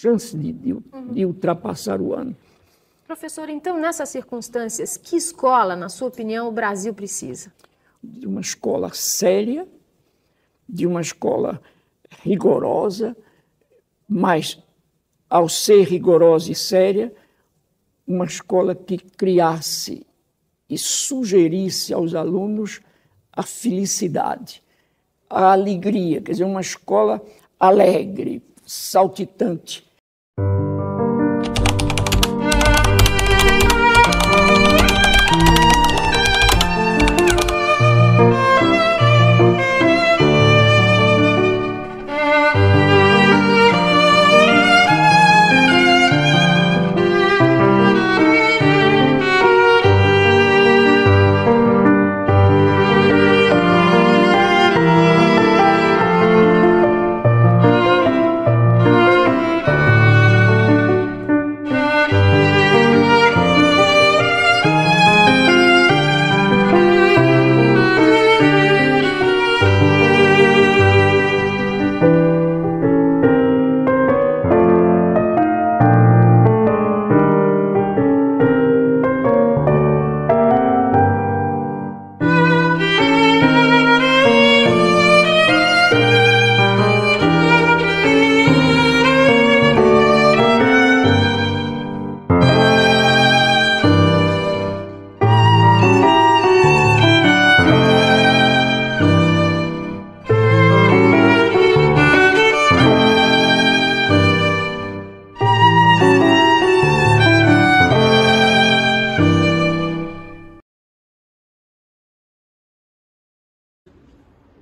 chance de ultrapassar o ano. Professor, então, nessas circunstâncias, que escola, na sua opinião, o Brasil precisa? De uma escola séria, de uma escola rigorosa, mas, ao ser rigorosa e séria, uma escola que criasse e sugerisse aos alunos a felicidade, a alegria, quer dizer, uma escola alegre, saltitante.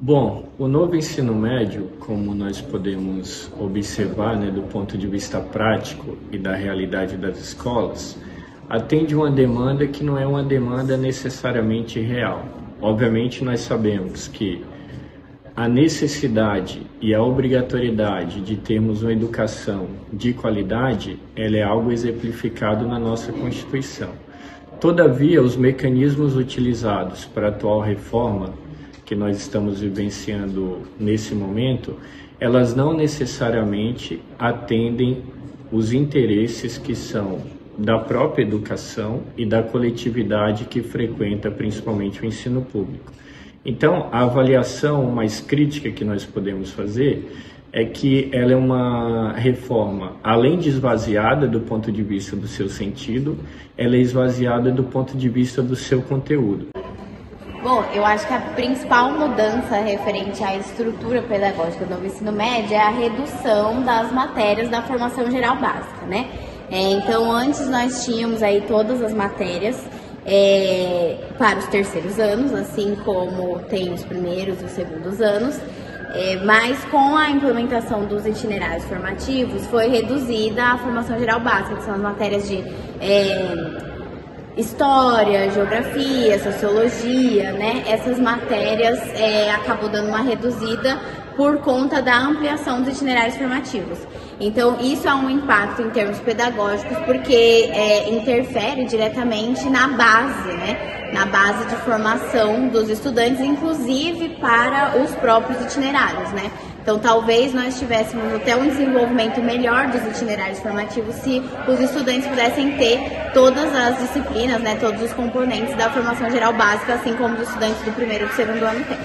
Bom, o novo ensino médio, como nós podemos observar, do ponto de vista prático e da realidade das escolas, atende uma demanda que não é uma demanda necessariamente real. Obviamente, nós sabemos que a necessidade e a obrigatoriedade de termos uma educação de qualidade, ela é algo exemplificado na nossa Constituição. Todavia, os mecanismos utilizados para a atual reforma que nós estamos vivenciando nesse momento, elas não necessariamente atendem os interesses que são da própria educação e da coletividade que frequenta principalmente o ensino público. Então, a avaliação mais crítica que nós podemos fazer é que ela é uma reforma, além de esvaziada do ponto de vista do seu sentido, ela é esvaziada do ponto de vista do seu conteúdo. Bom, eu acho que a principal mudança referente à estrutura pedagógica do novo ensino médio é a redução das matérias da formação geral básica, né? Então, antes nós tínhamos aí todas as matérias para os terceiros anos, assim como tem os primeiros e os segundos anos, mas com a implementação dos itinerários formativos foi reduzida a formação geral básica, que são as matérias de História, Geografia, Sociologia, né? Essas matérias acabou dando uma reduzida por conta da ampliação dos itinerários formativos. Então, isso é um impacto em termos pedagógicos, porque interfere diretamente na base, né? Na base de formação dos estudantes, inclusive para os próprios itinerários, né? Então, talvez nós tivéssemos até um desenvolvimento melhor dos itinerários formativos se os estudantes pudessem ter todas as disciplinas, né, todos os componentes da formação geral básica, assim como os estudantes do primeiro e do segundo ano têm.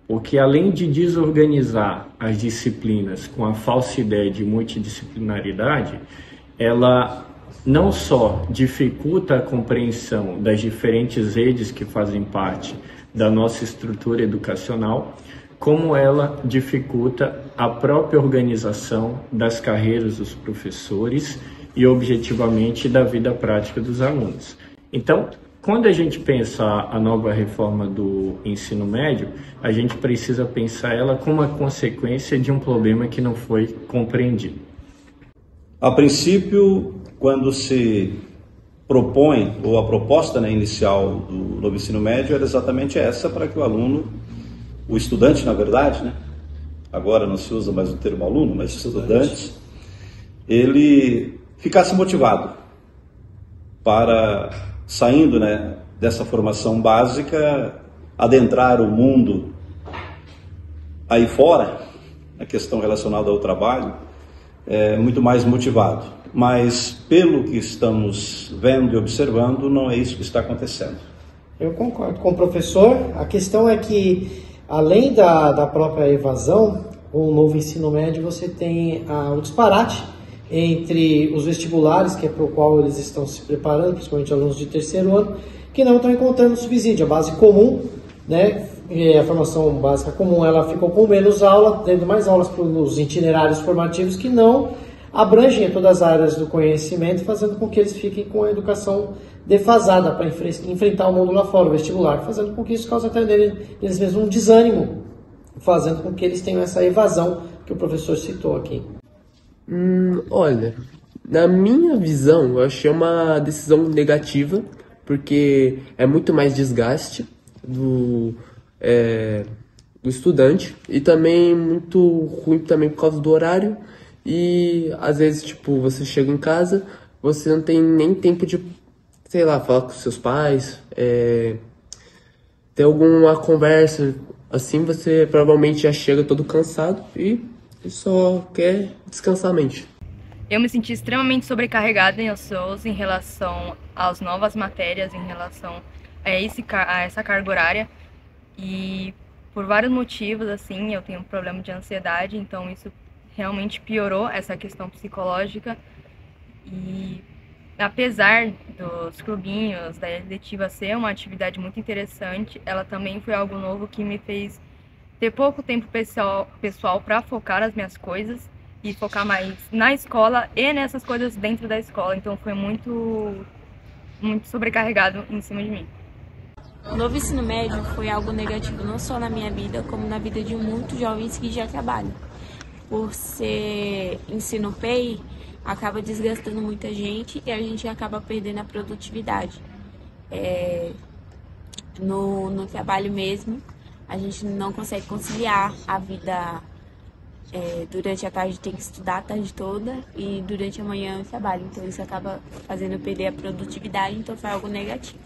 Porque além de desorganizar as disciplinas com a falsa ideia de multidisciplinaridade, ela não só dificulta a compreensão das diferentes redes que fazem parte da nossa estrutura educacional, como ela dificulta a própria organização das carreiras dos professores e, objetivamente, da vida prática dos alunos. Então, quando a gente pensa a nova reforma do ensino médio, a gente precisa pensar ela como a consequência de um problema que não foi compreendido. A princípio, quando se propõe, ou a proposta inicial do novo ensino médio era exatamente essa, para que o aluno, o estudante, na verdade, né? Agora não se usa mais o termo aluno, mas estudante, ele ficasse motivado para, saindo, né, dessa formação básica, adentrar o mundo aí fora, a questão relacionada ao trabalho, muito mais motivado. Mas, pelo que estamos vendo e observando, não é isso que está acontecendo. Eu concordo com o professor. A questão é que, além da própria evasão, com o novo ensino médio, você tem o disparate entre os vestibulares, que é para o qual eles estão se preparando, principalmente alunos de terceiro ano, que não estão encontrando subsídio. A base comum, né, a formação básica comum, ela ficou com menos aula, tendo mais aulas para os itinerários formativos que não abrangem todas as áreas do conhecimento, fazendo com que eles fiquem com a educação defasada para enfrentar o mundo lá fora, o vestibular, fazendo com que isso cause até neles mesmos um desânimo, fazendo com que eles tenham essa evasão que o professor citou aqui. Olha, na minha visão, eu achei uma decisão negativa, porque é muito mais desgaste do estudante e também muito ruim também por causa do horário. E às vezes, tipo, você chega em casa, você não tem nem tempo de, sei lá, falar com seus pais, ter alguma conversa, assim você provavelmente já chega todo cansado e só quer descansar a mente. Eu me senti extremamente sobrecarregada e ansiosa em relação às novas matérias, em relação a essa carga horária. E por vários motivos, assim, eu tenho um problema de ansiedade, então isso realmente piorou essa questão psicológica. E apesar dos clubinhos, da eletiva ser uma atividade muito interessante, ela também foi algo novo que me fez ter pouco tempo pessoal para focar nas minhas coisas e focar mais na escola e nessas coisas dentro da escola. Então foi muito sobrecarregado em cima de mim. O novo ensino médio foi algo negativo não só na minha vida, como na vida de muitos jovens que já trabalham. Por ser ensino PEI, acaba desgastando muita gente e a gente acaba perdendo a produtividade. No trabalho mesmo, a gente não consegue conciliar a vida. Durante a tarde tem que estudar a tarde toda e durante a manhã eu trabalho. Então isso acaba fazendo eu perder a produtividade, então foi algo negativo.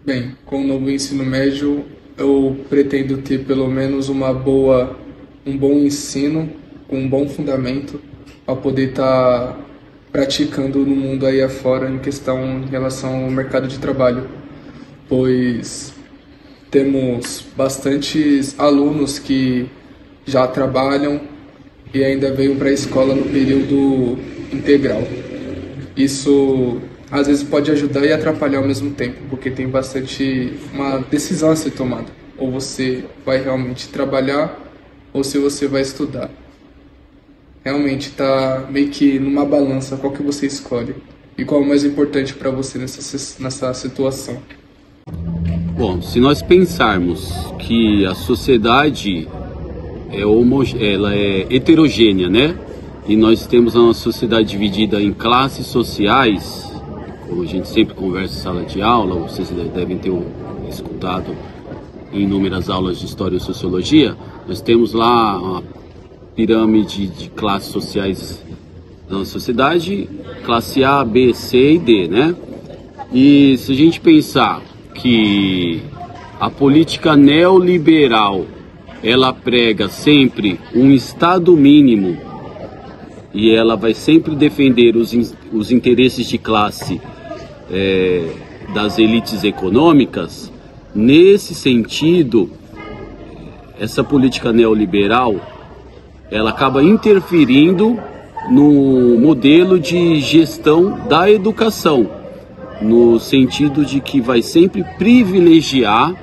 Bem, com o novo ensino médio, eu pretendo ter pelo menos um bom ensino, com um bom fundamento, para poder estar praticando no mundo aí afora em relação ao mercado de trabalho, pois temos bastantes alunos que já trabalham e ainda veio para a escola no período integral. Isso às vezes pode ajudar e atrapalhar ao mesmo tempo, porque tem uma decisão a ser tomada. Ou você vai realmente trabalhar, ou se você vai estudar. Realmente está meio que numa balança qual que você escolhe e qual é o mais importante para você nessa situação. Bom, se nós pensarmos que a sociedade ela é heterogênea, né? E nós temos a nossa sociedade dividida em classes sociais, como a gente sempre conversa em sala de aula, vocês devem ter escutado em inúmeras aulas de História e Sociologia, nós temos lá uma pirâmide de classes sociais da nossa sociedade, classe A, B, C e D, né? E se a gente pensar que a política neoliberal, ela prega sempre um Estado mínimo e ela vai sempre defender os interesses de classe das elites econômicas, nesse sentido, essa política neoliberal, ela acaba interferindo no modelo de gestão da educação, no sentido de que vai sempre privilegiar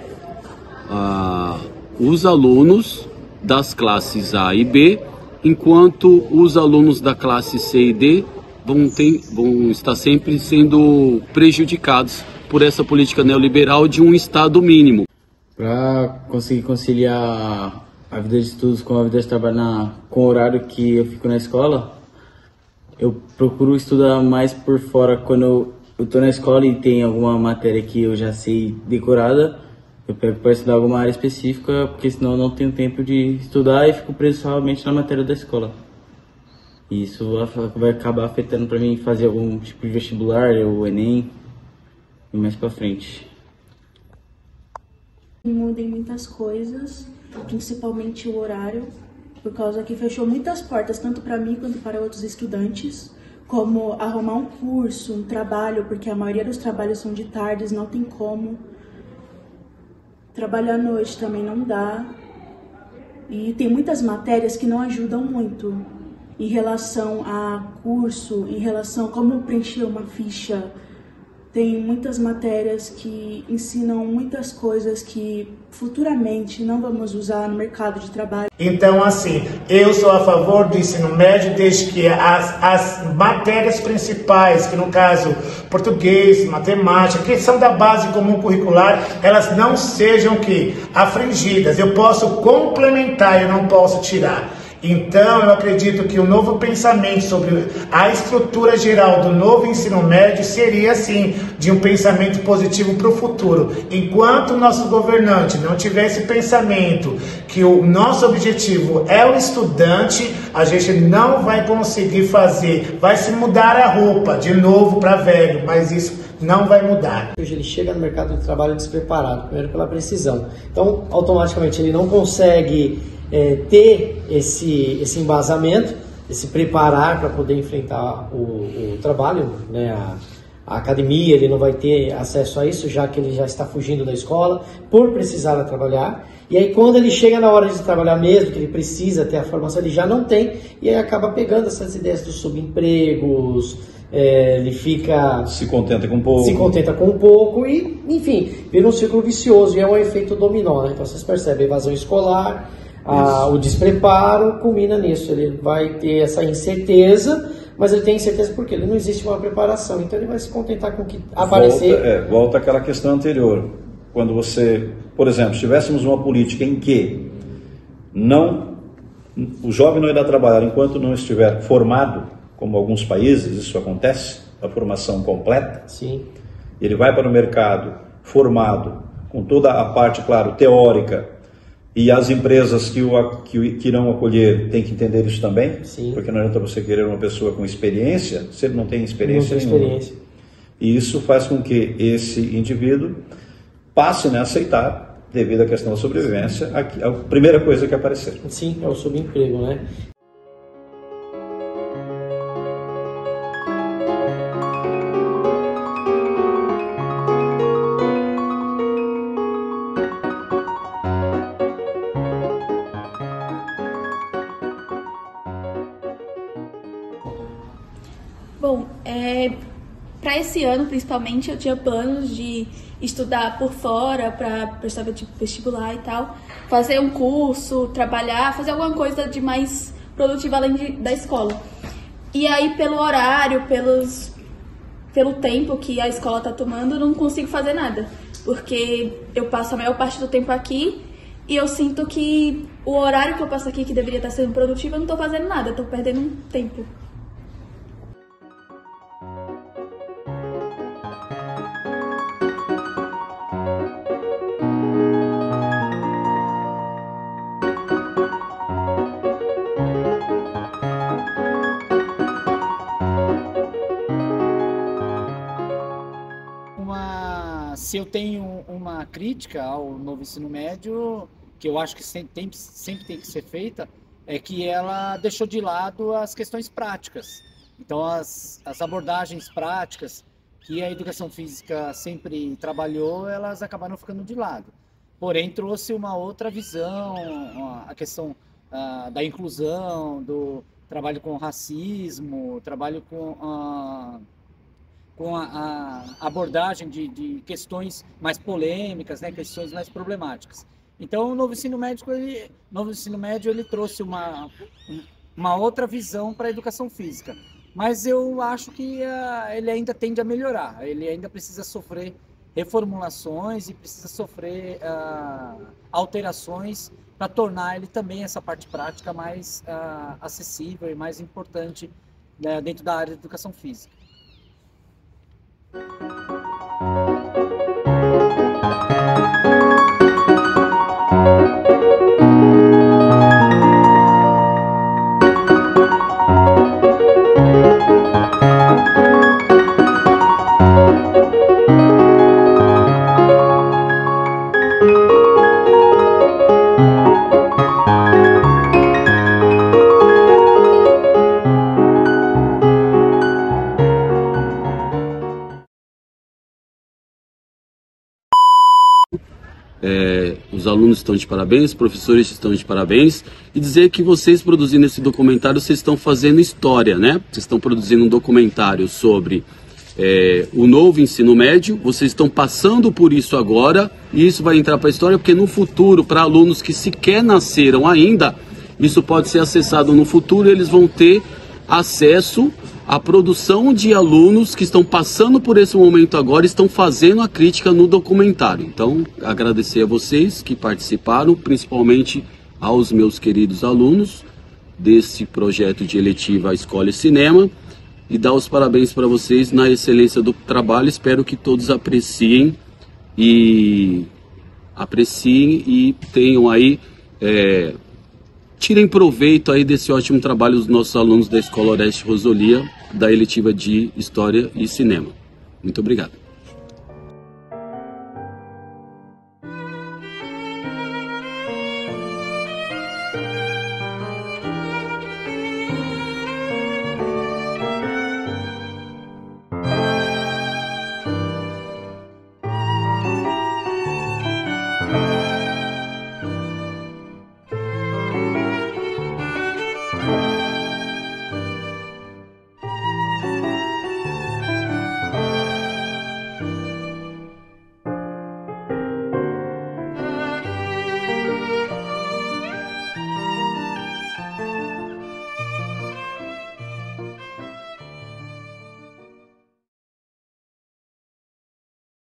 os alunos das classes A e B, enquanto os alunos da classe C e D vão estar sempre sendo prejudicados por essa política neoliberal de um Estado mínimo. Para conseguir conciliar a vida de estudos com a vida de trabalho com o horário que eu fico na escola, eu procuro estudar mais por fora quando eu tô na escola e tem alguma matéria que eu já sei decorada, eu pego para estudar alguma área específica, porque senão eu não tenho tempo de estudar e fico preso somente na matéria da escola. E isso vai acabar afetando para mim fazer algum tipo de vestibular, ou Enem, e mais para frente. Mudei muitas coisas, principalmente o horário, por causa que fechou muitas portas, tanto para mim quanto para outros estudantes, como arrumar um curso, um trabalho, porque a maioria dos trabalhos são de tardes, não tem como. Trabalhar à noite também não dá. E tem muitas matérias que não ajudam muito em relação a curso, em relação a como preencher uma ficha. Tem muitas matérias que ensinam muitas coisas que futuramente não vamos usar no mercado de trabalho. Então, assim, eu sou a favor do ensino médio desde que as matérias principais, que no caso português, matemática, que são da base comum curricular, elas não sejam afringidas. Eu posso complementar, eu não posso tirar. Então, eu acredito que o novo pensamento sobre a estrutura geral do novo ensino médio seria, assim, de um pensamento positivo para o futuro. Enquanto o nosso governante não tiver esse pensamento que o nosso objetivo é o estudante, a gente não vai conseguir fazer. Vai se mudar a roupa de novo para velho, mas isso não vai mudar. Hoje ele chega no mercado de trabalho despreparado, primeiro pela precisão. Então, automaticamente, ele não consegue ter esse embasamento, esse preparar para poder enfrentar o trabalho, né? A academia, ele não vai ter acesso a isso, já que ele já está fugindo da escola, por precisar trabalhar. E aí, quando ele chega na hora de trabalhar mesmo, que ele precisa ter a formação, ele já não tem, e aí acaba pegando essas ideias dos subempregos, ele fica... Se contenta com pouco. Se contenta com pouco e, enfim, vira um círculo vicioso, e é um efeito dominó, né? Então, vocês percebem a evasão escolar, o despreparo culmina nisso. Ele vai ter essa incerteza, mas ele tem incerteza porque ele não existe uma preparação, então ele vai se contentar com o que aparecer. Volta àquela questão anterior. Quando você, por exemplo, se tivéssemos uma política em que o jovem não irá trabalhar enquanto não estiver formado, como alguns países isso acontece, a formação completa. Sim. Ele vai para o mercado formado, com toda a parte, claro, teórica, e as empresas que irão acolher têm que entender isso também. Sim. Porque não adianta você querer uma pessoa com experiência se ele não tem experiência nenhuma. E isso faz com que esse indivíduo passe a aceitar, devido à questão da sobrevivência, a primeira coisa que aparecer. Sim, é o subemprego, né? Bom, para esse ano, principalmente, eu tinha planos de estudar por fora para prestar vestibular e tal, fazer um curso, trabalhar, fazer alguma coisa de mais produtiva além da escola. E aí, pelo horário, pelo tempo que a escola está tomando, eu não consigo fazer nada, porque eu passo a maior parte do tempo aqui e eu sinto que o horário que eu passo aqui, que deveria estar sendo produtivo, eu não estou fazendo nada, estou perdendo um tempo. Se eu tenho uma crítica ao novo ensino médio, que eu acho que sempre tem que ser feita, é que ela deixou de lado as questões práticas. Então, as abordagens práticas que a educação física sempre trabalhou, elas acabaram ficando de lado. Porém, trouxe uma outra visão, a questão da inclusão, do trabalho com racismo, trabalho com a abordagem de questões mais polêmicas, né, questões mais problemáticas. Então, o novo ensino médio ele trouxe uma outra visão para a educação física. Mas eu acho que ele ainda tende a melhorar, ele ainda precisa sofrer reformulações e precisa sofrer alterações para tornar ele também essa parte prática mais acessível e mais importante, né, dentro da área de educação física. Os alunos estão de parabéns, os professores estão de parabéns, e dizer que vocês produzindo esse documentário, vocês estão fazendo história, né? Vocês estão produzindo um documentário sobre o novo ensino médio, vocês estão passando por isso agora, e isso vai entrar para a história, porque no futuro, para alunos que sequer nasceram ainda, isso pode ser acessado no futuro, eles vão ter acesso à produção de alunos que estão passando por esse momento agora, estão fazendo a crítica no documentário. Então, agradecer a vocês que participaram, principalmente aos meus queridos alunos desse projeto de eletiva Escola e Cinema, e dar os parabéns para vocês na excelência do trabalho. Espero que todos apreciem e tenham aí, tirem proveito aí desse ótimo trabalho dos nossos alunos da Escola Oreste Rosolia, da eletiva de História e Cinema. Muito obrigado.